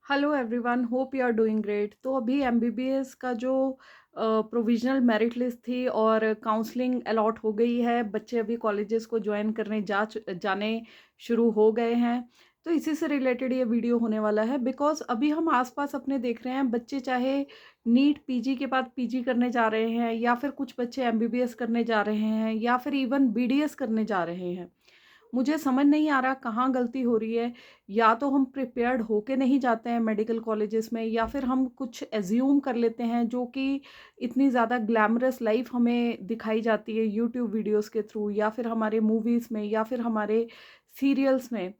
Hello everyone, hope you are doing great. तो अभी MBBS का जो प्रोविजनल मेरिट लिस्ट थी और काउंसलिंग अलॉट हो गई है। बच्चे अभी कॉलेजेस को ज्वाइन करने जाने शुरू हो गए हैं। तो इसी से रिलेटेड ये वीडियो होने वाला है, बिकॉज अभी हम आसपास अपने देख रहे हैं बच्चे चाहे नीट पीजी के बाद पीजी करने जा रहे हैं, या फिर कुछ बच्चे एमबीबीएस करने जा रहे हैं, या फिर इवन बीडीएस करने जा रहे हैं। मुझे समझ नहीं आ रहा कहाँ गलती हो रही है। या तो हम प्रिपेयर्ड होके नहीं जाते हैं मेडिकल कॉलेजेस में, या फिर हम कुछ एज्यूम कर लेते हैं जो कि इतनी ज़्यादा ग्लैमरस लाइफ हमें दिखाई जाती है यूट्यूब वीडियोस के थ्रू, या फिर हमारे मूवीज़ में, या फिर हमारे सीरियल्स में,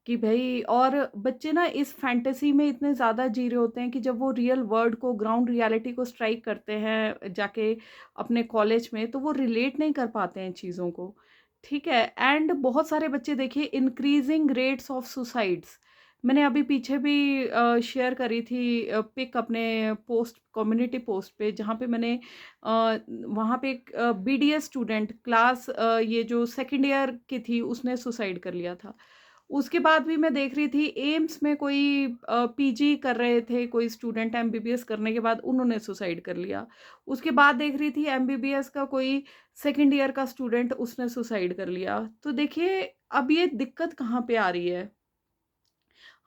कि भाई। और बच्चे ना इस फैंटेसी में इतने ज़्यादा जी रहे होते हैं कि जब वो रियल वर्ल्ड को, ग्राउंड रियलिटी को स्ट्राइक करते हैं जाके अपने कॉलेज में, तो वो रिलेट नहीं कर पाते हैं चीज़ों को। ठीक है। एंड बहुत सारे बच्चे देखिए, इंक्रीजिंग रेट्स ऑफ सुसाइड्स। मैंने अभी पीछे भी शेयर करी थी पिक अपने पोस्ट, कम्युनिटी पोस्ट पे, जहाँ पे मैंने वहाँ पे एक बीडीएस स्टूडेंट क्लास ये जो सेकंड ईयर की थी, उसने सुसाइड कर लिया था। उसके बाद भी मैं देख रही थी एम्स में कोई पीजी कर रहे थे, कोई स्टूडेंट एमबीबीएस करने के बाद उन्होंने सुसाइड कर लिया। उसके बाद देख रही थी एमबीबीएस का कोई सेकंड ईयर का स्टूडेंट, उसने सुसाइड कर लिया। तो देखिए, अब ये दिक्कत कहाँ पे आ रही है।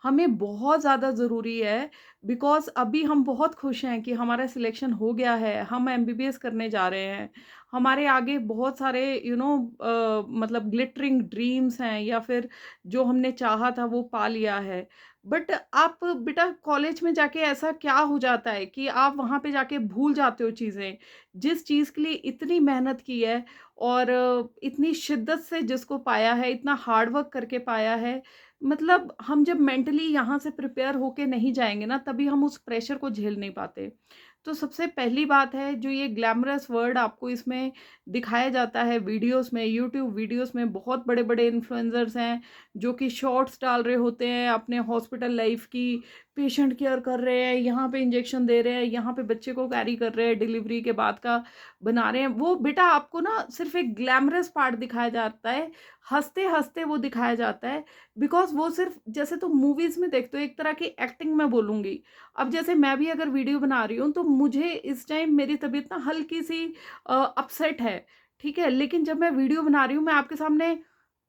हमें बहुत ज़्यादा ज़रूरी है, बिकॉज़ अभी हम बहुत खुश हैं कि हमारा सिलेक्शन हो गया है, हम एमबीबीएस करने जा रहे हैं। हमारे आगे बहुत सारे मतलब ग्लिटरिंग ड्रीम्स हैं, या फिर जो हमने चाहा था वो पा लिया है। बट आप बेटा कॉलेज में जाके ऐसा क्या हो जाता है कि आप वहाँ पे जाके भूल जाते हो चीज़ें, जिस चीज़ के लिए इतनी मेहनत की है, और इतनी शिद्दत से जिसको पाया है, इतना हार्ड वर्क करके पाया है। मतलब हम जब मेंटली यहाँ से प्रिपेयर होके नहीं जाएँगे ना, तभी हम उस प्रेशर को झेल नहीं पाते। तो सबसे पहली बात है, जो ये ग्लैमरस वर्ल्ड आपको इसमें दिखाया जाता है वीडियोज़ में, यूट्यूब वीडियोज़ में, बहुत बड़े-बड़े इन्फ्लुएंसर्स हैं, जो कि शॉर्ट्स डाल रहे होते हैं अपने हॉस्पिटल लाइफ़ की, पेशेंट केयर कर रहे हैं, यहाँ पे इंजेक्शन दे रहे हैं, यहाँ पे बच्चे को कैरी कर रहे हैं, डिलीवरी के बाद का बना रहे हैं। वो बेटा आपको ना सिर्फ़ एक ग्लैमरस पार्ट दिखाया जाता है, हँसते-हँसते वो दिखाया जाता है। बिकॉज़ वो सिर्फ़, जैसे तुम मूवीज़ में देखते हो, एक तरह की एक्टिंग मैं बोलूँगी। अब जैसे मैं भी अगर वीडियो बना रही हूँ, तो मुझे इस टाइम मेरी तबीयत ना हल्की-सी अपसेट है, ठीक है? लेकिन जब मैं वीडियो बना रही हूँ, मैं आपके सामने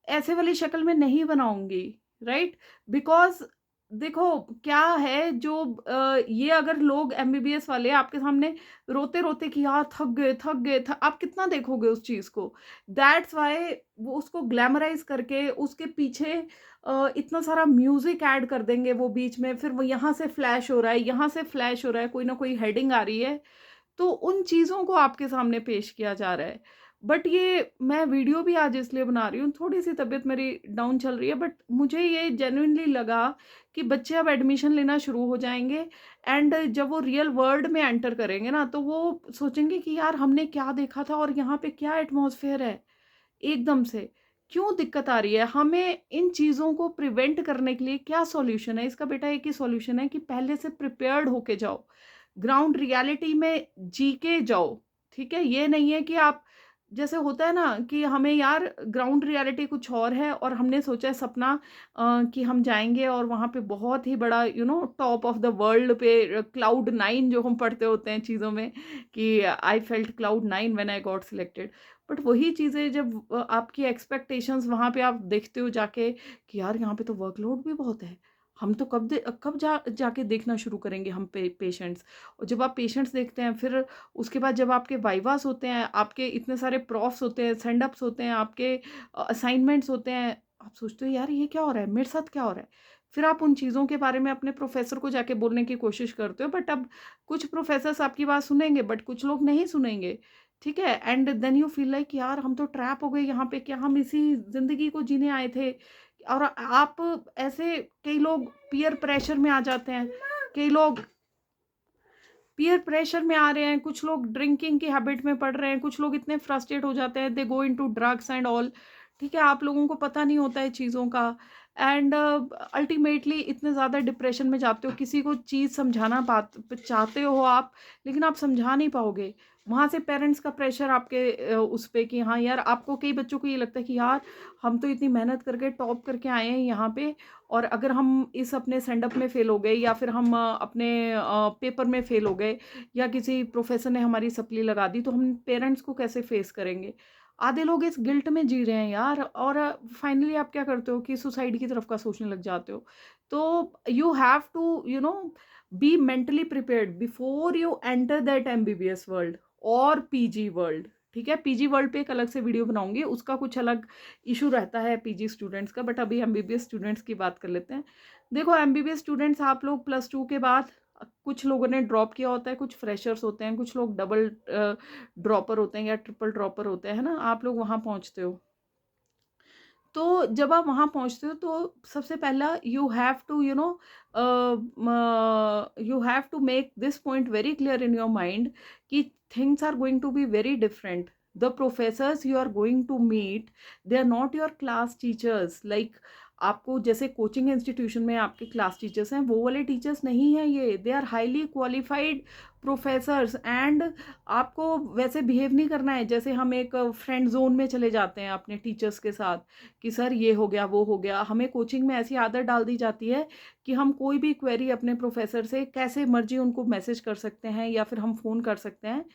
ऐसे वाली शक्ल में नहीं बनाऊँगी, राइट? बिकॉज़ देखो क्या है, जो ये अगर लोग एमबीबीएस वाले आपके सामने रोते-रोते कि यार थक गए, आप कितना देखोगे उस चीज़ को? दैट्स व्हाई वो उसको ग्लैमराइज़ करके उसके पीछे इतना सारा म्यूज़िक ऐड कर देंगे वो बीच में, फिर वो यहाँ से फ्लैश हो रहा है, यहाँ से फ्लैश हो रहा है, कोई ना कोई हेडिंग आ रही है। तो उन चीज़ों को आपके सामने पेश किया जा रहा है। बट ये मैं वीडियो भी आज इसलिए बना रही हूँ, थोड़ी-सी तबीयत मेरी डाउन चल रही है, बट मुझे ये जेन्युइनली लगा कि बच्चे अब एडमिशन लेना शुरू हो जाएँगे, एंड जब वो रियल वर्ल्ड में एंटर करेंगे ना, तो वो सोचेंगे कि यार हमने क्या देखा था और यहाँ पे क्या एटमॉस्फेयर है, एकदम से। क्यों दिक्कत आ रही है? हमें इन चीज़ों को प्रिवेंट करने के लिए क्या सॉल्यूशन है? इसका बेटा एक ही सॉल्यूशन है कि पहले से प्रिपेयर्ड होके जाओ। ग्राउंड रियलिटी में जी के जाओ, ठीक है? ये नहीं है कि आप, जैसे होता है ना कि हमें यार ग्राउंड रियलिटी कुछ और है, और हमने सोचा है सपना कि हम जाएँगे और वहाँ पे बहुत ही बड़ा टॉप ऑफ द वर्ल्ड पे क्लाउड 9 जो हम पढ़ते होते हैं चीज़ों में, कि I felt cloud 9 when I got selected. But वही चीज़ें जब आपकी एक्सपेक्टेशंस वहाँ पे आप देखते हो जाके कि यार यहाँ पे तो वर्कलोड भी बहुत है। हम तो कब जाके देखना शुरू करेंगे हम पेशेंट्स। और जब आप पेशेंट्स देखते हैं, फिर उसके बाद जब आपके वाइवास होते हैं, आपके इतने सारे प्रॉफ्स होते हैं, सेंड अप्स होते हैं, आपके असाइनमेंट्स होते हैं, आप सोचते हो यार ये क्या हो रहा है? मेरे साथ क्या हो रहा है? फिर आप उन चीज़ों के बारे में अपने प्रोफ़ेसर को जाके बोलने की कोशिश करते हो, बट अब कुछ प्रोफ़ेसर्स आपकी बात सुनेंगे, बट कुछ लोग नहीं सुनेंगे, ठीक है? And then you feel like यार हम तो ट्रैप हो गए यहाँ पे, क्या हम इसी ज़िंदगी को जीने आए थे? और आप ऐसे, कई लोग पीयर प्रेशर में आ जाते हैं, कई लोग पीयर प्रेशर में आ रहे हैं, कुछ लोग ड्रिंकिंग की हैबिट में पड़ रहे हैं, कुछ लोग इतने फ्रस्ट्रेट हो जाते हैं, they go into drugs and all. ठीक है, आप लोगों को पता नहीं होता है चीज़ों का। एंड अल्टीमेटली इतने ज़्यादा डिप्रेशन में जाते हो, किसी को चीज़ समझाना चाहते हो आप, लेकिन आप समझा नहीं पाओगे। वहाँ से पेरेंट्स का प्रेशर आपके उस पे कि हाँ यार, आपको कई बच्चों को ये लगता है कि यार हम तो इतनी मेहनत करके टॉप करके आए हैं यहाँ पे, और अगर हम इस अपने सेंड अप में फेल हो गए, या फिर हम अपने पेपर में फेल हो गए, या किसी प्रोफेसर ने हमारी सप्ली लगा दी, तो हम पेरेंट्स को कैसे फेस करेंगे। आधे लोग इस गिल्ट में जी रहे हैं यार, और फाइनली आप क्या करते हो कि सुसाइड की तरफ का सोचने लग जाते हो। तो you have to be mentally prepared before you enter that MBBS world और पीजी वर्ल्ड। ठीक है, पीजी वर्ल्ड पे एक अलग से वीडियो बनाऊंगी, उसका कुछ अलग इशू रहता है पीजी स्टूडेंट्स का, बट अभी एमबीबीएस स्टूडेंट्स की बात कर लेते हैं। देखो एमबीबीएस स्टूडेंट्स, आप लोग +2 के बाद कुछ लोगों ने ड्रॉप किया होता है, कुछ फ्रेशर्स होते हैं, कुछ लोग डबल ड्रॉपर होते हैं या ट्रिपल ड्रॉपर होते हैं, है ना, आप लोग वहाँ पहुँचते हो। तो जब आप वहाँ पहुँचते हो तो सबसे पहला you have to make this point very clear in your mind कि things are going to be very different. The professors you are going to meet, they are not your class teachers. Like आपको जैसे coaching institution में आपके class teachers हैं, वो वाले teachers नहीं हैं ये। They are highly qualified professors, and आपको वैसे बिहेव नहीं करना है जैसे हम एक फ्रेंड जोन में चले जाते हैं अपने टीचर्स के साथ, कि सर ये हो गया वो हो गया। हमें कोचिंग में ऐसी आदत डाल दी जाती है कि हम कोई भी क्वेरी अपने प्रोफेसर से कैसे मर्जी उनको मैसेज कर सकते हैं, या फिर हम फ़ोन कर सकते हैं।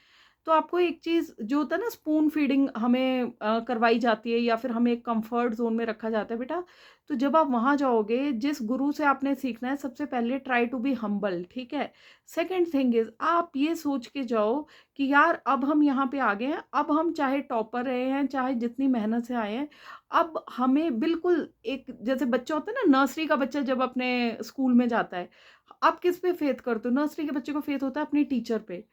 तो आपको एक चीज़ जो होता है ना, स्पून फीडिंग हमें करवाई जाती है, या फिर हमें एक कंफर्ट जोन में रखा जाता है बेटा। तो जब आप वहाँ जाओगे, जिस गुरु से आपने सीखना है, सबसे पहले ट्राई टू बी हम्बल। ठीक है। सेकंड थिंग इज, आप ये सोच के जाओ कि यार अब हम यहाँ पे आ गए हैं, अब हम चाहे टॉपर रहे हैं, चाहे जितनी मेहनत से आए हैं, अब हमें बिल्कुल एक जैसे बच्चा होता है ना, नर्सरी का बच्चा जब अपने स्कूल में जाता है, आप किस पे फेथ करते हो? नर्सरी के बच्चे को फेथ होता है अपनी टीचर पे,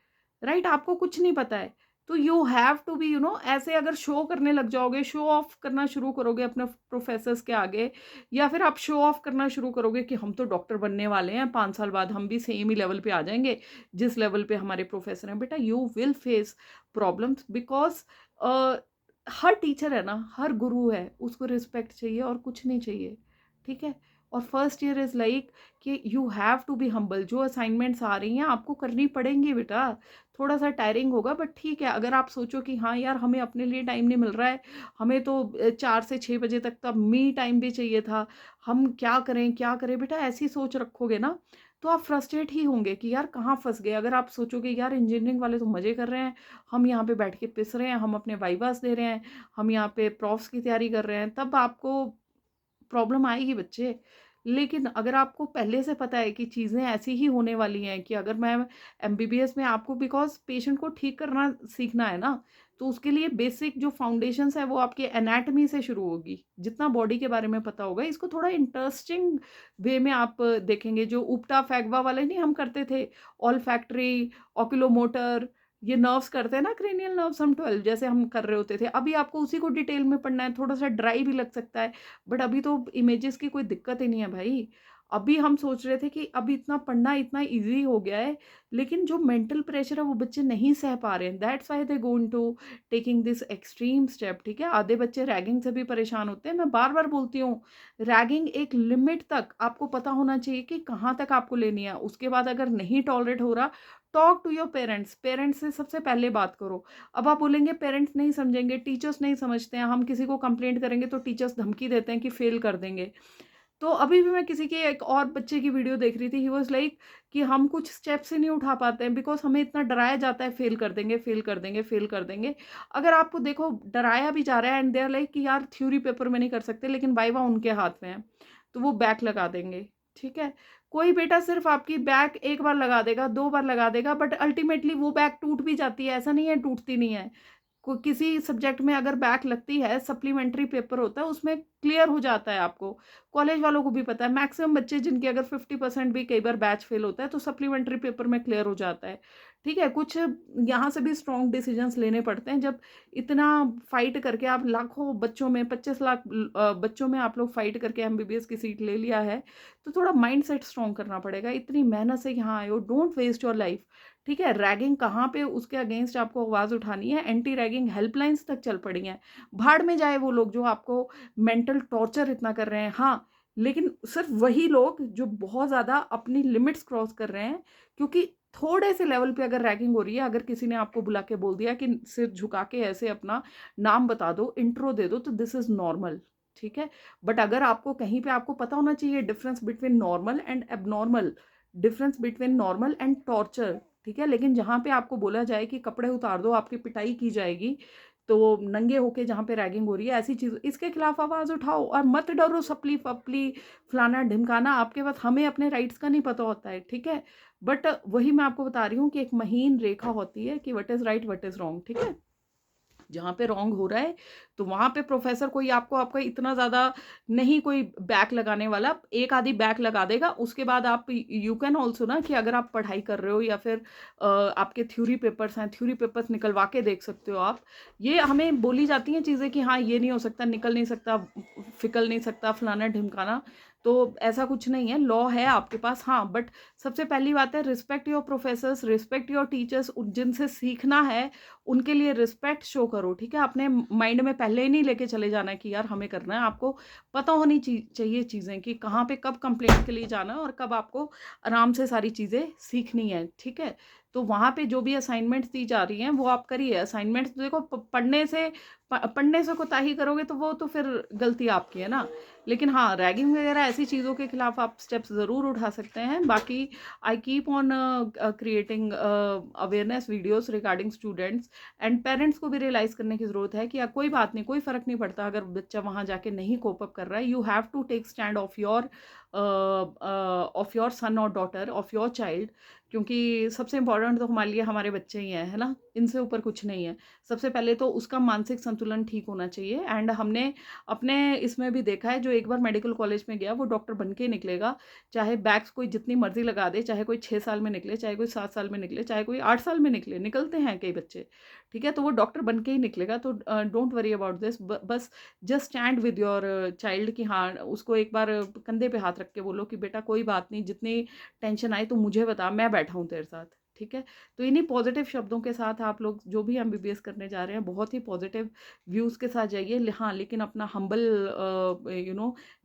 राइट? आपको कुछ नहीं पता है, तो यू हैव टू बी ऐसे अगर शो करने लग जाओगे, शो ऑफ करना शुरू करोगे अपने प्रोफेसर्स के आगे, या फिर आप शो ऑफ करना शुरू करोगे कि हम तो डॉक्टर बनने वाले हैं, 5 साल बाद हम भी सेम ही लेवल पे आ जाएंगे जिस लेवल पे हमारे प्रोफेसर हैं, बेटा you will face problems. Because her teacher है ना, हर गुरु है, उसको रिस्पेक्ट चाहिए और कुछ नहीं चाहिए। ठीक है। और फर्स्ट ईयर इज लाइक कि you have to be humble. जो असाइनमेंट्स आ रही हैं आपको करनी पड़ेंगी बेटा, थोड़ा सा टायरिंग होगा, बट ठीक है। अगर आप सोचो कि हाँ यार हमें अपने लिए टाइम नहीं मिल रहा है, हमें तो 4 से 6 बजे तक का मी टाइम भी चाहिए था, हम क्या करें क्या करें, बेटा ऐसी सोच रखोगे ना तो आप फ्रस्ट्रेट ही होंगे कि यार कहाँ फंस गए। अगर आप सोचोगे यार इंजीनियरिंग वाले तो मज़े कर रहे हैं, हम यहाँ पे बैठ के पिस रहे हैं, हम अपने वाइवास दे रहे हैं, हम यहाँ पे प्रॉफ्स की तैयारी कर रहे हैं, तब आपको प्रॉब्लम आएगी बच्चे। लेकिन अगर आपको पहले से पता है कि चीज़ें ऐसी ही होने वाली हैं, कि अगर मैं एमबीबीएस में आपको बिकॉज़ पेशेंट को ठीक करना सीखना है ना, तो उसके लिए बेसिक जो फाउंडेशंस है वो आपके एनाटमी से शुरू होगी। जितना बॉडी के बारे में पता होगा, इसको थोड़ा इंटरेस्टिंग वे में आप देखेंगे। जो उपटा फैगवा वाले नहीं हम करते थे, ऑल्फैक्टरी, ऑक्यूलोमोटर, ये नर्व्स करते हैं ना, क्रेनियल नर्व्स हम 12 जैसे हम कर रहे होते थे, अभी आपको उसी को डिटेल में पढ़ना है। थोड़ा सा ड्राई भी लग सकता है, बट अभी तो इमेजेस की कोई दिक्कत ही नहीं है भाई। अभी हम सोच रहे थे कि अभी इतना पढ़ना इतना इजी हो गया है, लेकिन जो मेंटल प्रेशर है वो बच्चे नहीं सह पा रहे हैं। That's why they going to taking this extreme step. ठीक है। आधे बच्चे रैगिंग से भी परेशान होते हैं। मैं बार बार बोलती हूँ, रैगिंग एक लिमिट तक आपको पता होना चाहिए कि कहाँ तक आपको लेनी है। उसके बाद अगर नहीं टॉलरेट हो रहा, talk to your parents. Parents से सबसे पहले बात करो। अब आप बोलेंगे पेरेंट्स नहीं समझेंगे, टीचर्स नहीं समझते हैं, हम किसी को कंप्लेंट करेंगे तो टीचर्स धमकी देते हैं कि फेल कर देंगे। तो अभी भी मैं किसी के एक और बच्चे की वीडियो देख रही थी, ही वाज लाइक कि हम कुछ स्टेप्स ही नहीं उठा पाते हैं बिकॉज़ हमें इतना डराया जाता है, फेल कर देंगे, फेल कर देंगे, फेल कर देंगे। अगर आपको देखो डराया भी जा रहा है, एंड दे आर लाइक कि यार थ्योरी पेपर में नहीं कर सकते, लेकिन वाइवा उनके हाथ में है, तो वो बैक लगा देंगे। ठीक है। कोई बेटा सिर्फ आपकी बैक एक बार लगा देगा, 2 बार लगा देगा, बट अल्टीमेटली वो बैक टूट भी जाती है, ऐसा नहीं है टूटती नहीं है। किसी सब्जेक्ट में अगर बैक लगती है, सप्लीमेंट्री पेपर होता है, उसमें क्लियर हो जाता है आपको। कॉलेज वालों को भी पता है, मैक्सिमम बच्चे जिनके अगर 50% भी कई बार बैच फेल होता है तो सप्लीमेंट्री पेपर में क्लियर हो जाता है। ठीक है। कुछ यहाँ से भी स्ट्रॉन्ग डिसीजंस लेने पड़ते हैं जब इतना फाइट करके आप लाखों बच्चों में 25 लाख बच्चों में आप लोग फाइट करके एमबीबीएस की सीट ले लिया है, तो थोड़ा माइंड सेट स्ट्रॉन्ग करना पड़ेगा। इतनी मेहनत से यहाँ आए हो, डोंट वेस्ट योर लाइफ। ठीक है। रैगिंग कहाँ पे, उसके अगेंस्ट आपको आवाज़ उठानी है। एंटी रैगिंग हेल्पलाइंस तक चल पड़ी हैं। भाड़ में जाए वो लोग जो आपको मेंटल टॉर्चर इतना कर रहे हैं। हाँ, लेकिन सिर्फ वही लोग जो बहुत ज़्यादा अपनी लिमिट्स क्रॉस कर रहे हैं, क्योंकि थोड़े से लेवल पे अगर रैगिंग हो रही है, अगर किसी ने आपको बुला के बोल दिया कि सिर झुका के ऐसे अपना नाम बता दो, इंट्रो दे दो, तो दिस इज़ नॉर्मल, ठीक है? बट अगर आपको कहीं पे आपको पता होना चाहिए difference between normal and abnormal, difference between normal and torture, ठीक है? लेकिन जहाँ पे आपको बोला जाए कि कपड़े उतार दो, आपकी पिटाई की जाएगी, तो नंगे होके जहाँ पे रैगिंग हो रही है, ऐसी चीज़, इसके खिलाफ आवाज़ उठाओ और मत डरो सपली-फपली, फलाना-ढिमकाना, आपके पास, हमें अपने राइट्स का नहीं पता होता है, ठीक है? बट वही मैं आपको बता रही हूँ कि एक महीन रेखा होती है कि what is right, what is wrong, ठीक है? जहाँ पे रॉन्ग हो रहा है, तो वहाँ पे प्रोफ़ेसर कोई आपको आपका इतना ज़्यादा नहीं कोई बैक लगाने वाला, एक आधी बैक लगा देगा, उसके बाद आप यू कैन ऑल्सो ना कि अगर आप पढ़ाई कर रहे हो या फिर आपके थ्योरी पेपर्स हैं, थ्योरी पेपर्स निकलवा के देख सकते हो आप। ये हमें बोली जाती हैं चीज़ें कि हाँ, ये नहीं हो सकता, निकल नहीं सकता, फिकल नहीं सकता, फलाना-ढिमकाना, तो ऐसा कुछ नहीं है, लॉ है आपके पास। हाँ, बट सबसे पहली बात है, respect your professors, respect your teachers, जिनसे सीखना है उनके लिए रिस्पेक्ट शो करो, ठीक है? अपने माइंड में पहले ही नहीं लेके चले जाना है कि यार हमें करना है, आपको पता होनी चाहिए चीज़ें कि कहाँ पे कब कंप्लेंट के लिए जाना है और कब आपको आराम से सारी चीज़ें सीखनी है, ठीक है? तो वहाँ पे जो भी असाइनमेंट्स दी जा रही हैं वो आप करिए। असाइनमेंट्स देखो, पढ़ने से कोताही करोगे तो वो तो फिर गलती आपकी है ना। लेकिन हाँ, रैगिंग वगैरह ऐसी चीज़ों के खिलाफ आप स्टेप्स ज़रूर उठा सकते हैं। बाकी I keep on creating awareness videos regarding students, and parents को भी रियलाइज़ करने की ज़रूरत है कि कोई बात नहीं, कोई फ़र्क नहीं पड़ता अगर बच्चा वहाँ जाके नहीं कोप अप कर रहा है। You have to take stand of your son और डॉटर, ऑफ योर चाइल्ड, क्योंकि सबसे इम्पोर्टेंट तो हमारे लिए हमारे बच्चे ही हैं, है ना? इनसे ऊपर कुछ नहीं है। सबसे पहले तो उसका मानसिक संतुलन ठीक होना चाहिए, एंड हमने अपने इसमें भी देखा है, जो एक बार मेडिकल कॉलेज में गया वो डॉक्टर बन के ही निकलेगा, चाहे बैक्स कोई जितनी मर्ज़ी लगा दे, चाहे कोई 6 साल में निकले, चाहे कोई 7 साल में निकले, चाहे कोई 8 साल में निकले, निकलते हैं कई बच्चे, ठीक है? तो वो डॉक्टर बन के ही निकलेगा, तो डोंट वरी अबाउट दिस, बस just stand with your child कि हाँ, उसको एक बार कंधे पे हाथ रख के बोलो कि बेटा कोई बात नहीं, जितनी टेंशन आए तो मुझे बता, मैं बैठा हूँ तेरे साथ, ठीक है? तो इन्हीं पॉजिटिव शब्दों के साथ आप लोग जो भी एमबीबीएस करने जा रहे हैं, बहुत ही पॉजिटिव व्यूज़ के साथ जाइए। हाँ, लेकिन अपना हम्बल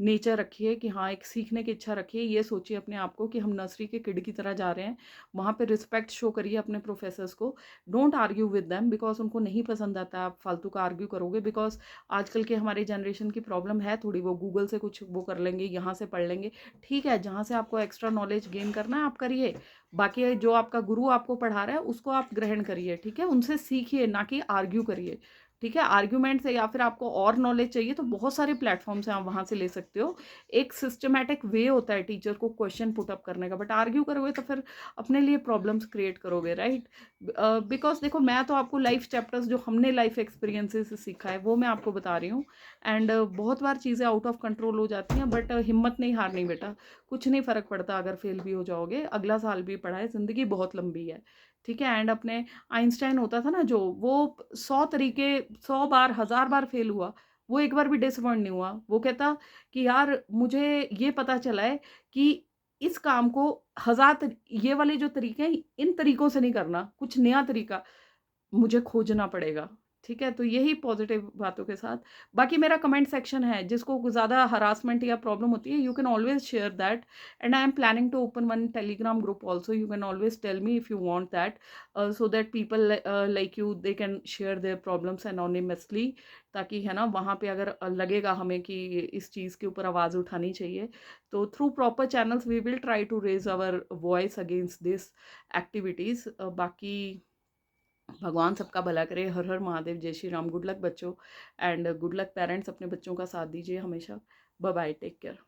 नेचर रखिए कि हाँ, एक सीखने की इच्छा रखिए। ये सोचिए अपने आप को कि हम नर्सरी के किड की तरह जा रहे हैं। वहाँ पे रिस्पेक्ट शो करिए अपने प्रोफेसर्स को। Don't argue with them, because उनको नहीं पसंद आता आप फालतू का आर्ग्यू करोगे, बिकॉज़ आजकल के हमारी जनरेशन की प्रॉब्लम है थोड़ी, वो गूगल से कुछ वो कर लेंगे, यहाँ से पढ़ लेंगे। ठीक है, जहाँ से आपको एक्स्ट्रा नॉलेज गेन करना है आप करिए। बाकी जो आपका गुरु आपको पढ़ा रहा है उसको आप ग्रहण करिए, ठीक है? उनसे सीखिए, ना कि आर्ग्यू करिए, ठीक है? आर्ग्यूमेंट से, या फिर आपको और नॉलेज चाहिए तो बहुत सारे प्लेटफ़ॉर्म्स हैं, आप वहाँ से ले सकते हो। एक सिस्टमैटिक वे होता है टीचर को क्वेश्चन पुट अप करने का, बट आर्ग्यू करोगे तो फिर अपने लिए प्रॉब्लम्स क्रिएट करोगे, राइट? बिकॉज़ देखो, मैं तो आपको लाइफ़ चैप्टर्स जो हमने लाइफ़ एक्सपीरियंसेस से सीखा है वो मैं आपको बता रही हूँ, एंड बहुत बार चीज़ें आउट ऑफ कंट्रोल हो जाती हैं, बट हिम्मत नहीं हारनी बेटा। कुछ नहीं फ़र्क पड़ता अगर फेल भी हो जाओगे, अगला साल भी पढ़ा है, ज़िंदगी बहुत लंबी है, ठीक है? एंड अपने आइंस्टाइन होता था ना जो, वो 100 तरीके, 100 बार, 1000 बार फेल हुआ, वो एक बार भी डिसअपॉइंट नहीं हुआ। वो कहता कि यार मुझे ये पता चला है कि इस काम को 1000 ये वाले जो तरीके हैं, इन तरीकों से नहीं करना, कुछ नया तरीका मुझे खोजना पड़ेगा, ठीक है? तो यही पॉज़िटिव बातों के साथ, बाकी मेरा कमेंट सेक्शन है, जिसको ज़्यादा हरासमेंट या प्रॉब्लम होती है, you can always share that, and I am planning to open one Telegram group also, you can always tell me if you want that, so that people like you, they can share their problems anonymously, ताकि है ना, वहाँ पे अगर लगेगा हमें कि इस चीज़ के ऊपर आवाज़ उठानी चाहिए, तो through proper channels we will try to raise our voice against this activities. बाकी भगवान सबका भला करे। हर हर महादेव, जय श्री राम। गुड लक बच्चों, एंड गुड लक पेरेंट्स, अपने बच्चों का साथ दीजिए हमेशा। Bye bye, take care.